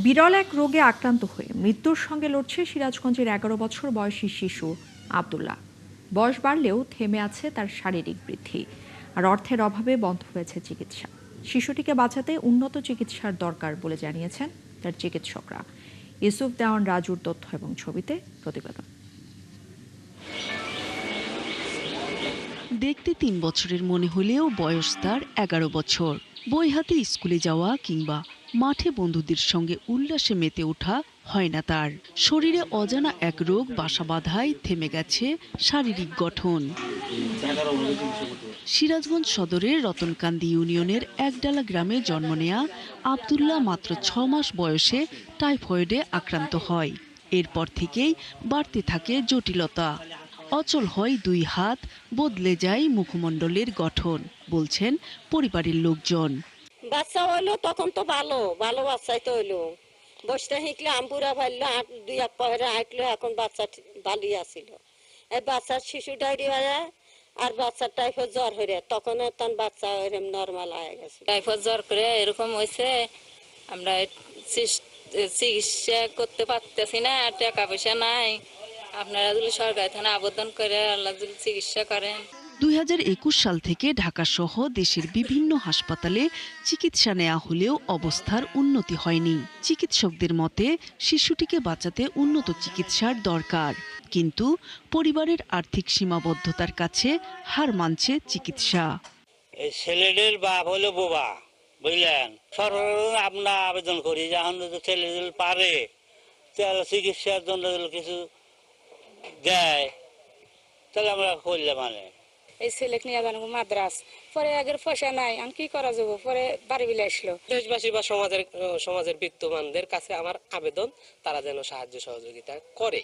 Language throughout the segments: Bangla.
বিরল এক রোগে আক্রান্ত হয়ে মৃত্যুর সঙ্গে লড়ছে সিরাজগঞ্জের ১১ বছর বয়সী শিশু আব্দুল্লাহ। বয়স বাড়লেও থেমে আছে তার শারীরিক বৃদ্ধি, আর অর্থের অভাবে বন্ধ হয়েছে চিকিৎসা। শিশুটিকে বাঁচাতে উন্নত চিকিৎসার দরকার বলে জানিয়েছেন তার চিকিৎসকরা। ইউসুফ দেওয়ান রাজুর তথ্য এবং ছবিতে প্রতিবেদন। দেখতে ৩ বছরের মনে হলেও বয়স তার ১১ বছর। বই হাতে স্কুলে যাওয়া কিংবা মাঠে বন্ধুদের সঙ্গে উল্লাসে মেতে ওঠা হয় না তার। শরীরে অজানা এক রোগ বাসা বাঁধায় থেমে গেছে শারীরিক গঠন। সিরাজগঞ্জ সদরের রতনকান্দি ইউনিয়নের একডালা গ্রামে জন্ম নেয়া আব্দুল্লাহ মাত্র ৬ মাস বয়সে টাইফয়েডে আক্রান্ত হয়। এরপর থেকেই বাড়তে থাকে জটিলতা। অচল হয় ২ হাত, বদলে যায় মুখমণ্ডলের গঠন, বলছেন পরিবারের লোকজন। বাচ্চা হইলো তখন তো ভালো ভালো বাচ্চাই তো হইলো, বসতে শিখলে আমপুরা ভাইলো, ২ পরে হাঁটলো, এখন বাচ্চা ভালোই আসিল। এই বাচ্চার শিশু ডায়রি হয় আর বাচ্চার টাইফয়েড জ্বর হয়ে তখন তখন বাচ্চা এরকম নর্মাল হয়ে গেছে। টাইফয়েড জ্বর করে এরকম হয়েছে, আমরা চিকিৎসা করতে পারতেছি না, টাকা পয়সা নাই। আপনারা যদি সরকারি থানায় আবেদন করে আল্লাহ যদি চিকিৎসা করেন। ২০২১ সাল থেকে ঢাকা সহ দেশের বিভিন্ন হাসপাতালে চিকিৎসা নেওয়া হলেও অবস্থার উন্নতি হয়নি। চিকিৎসকদের মতে শিশুটিকে বাঁচাতে উন্নত চিকিৎসার দরকার, কিন্তু পরিবারের আর্থিক সীমাবদ্ধতার কাছে হার মানছে চিকিৎসা। এই ছেলেদের বাপ হলো বোবা, বুঝলেন। সরকার আমরা আবেদন করি যখন ছেলেদের পারে চিকিৎসার জন্য কিছু দেয়, তাহলে আমরা করলে মানে। এই ছেলে নিয়ে জানবো মাদ্রাস, পরে আগের পয়সা নাই, আমি কি করা যাবো, পরে বাড়ি বিলে আসলো। দেশবাসী বা সমাজের বিত্তমানদের কাছে আমার আবেদন, তারা যেন সাহায্য সহযোগিতা করে।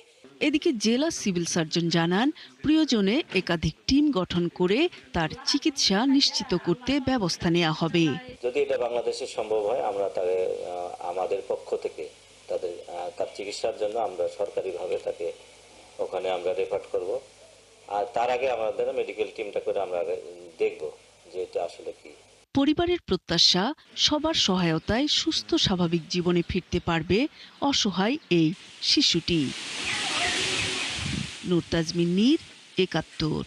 এদিকে জেলা সিভিল সার্জন জানান, প্রয়োজনে একাধিক টিম গঠন করে তার চিকিৎসা নিশ্চিত করতে ব্যবস্থা নেওয়া হবে। যদি এটা বাংলাদেশে সম্ভব হয়, আমরা তাকে আমাদের পক্ষ থেকে তার চিকিৎসার জন্য আমরা সরকারিভাবে তাকে ওখানে আমরা রেফার করব। আর তার আগে আমাদের মেডিকেল টিমটা করে আমরা দেখব যে এটা আসলে কি। পরিবারের প্রত্যাশা, সবার সহায়তায় সুস্থ স্বাভাবিক জীবনে ফিরতে পারবে অসহায় এই শিশুটি। নূর তাজমিন নীর, ৭১।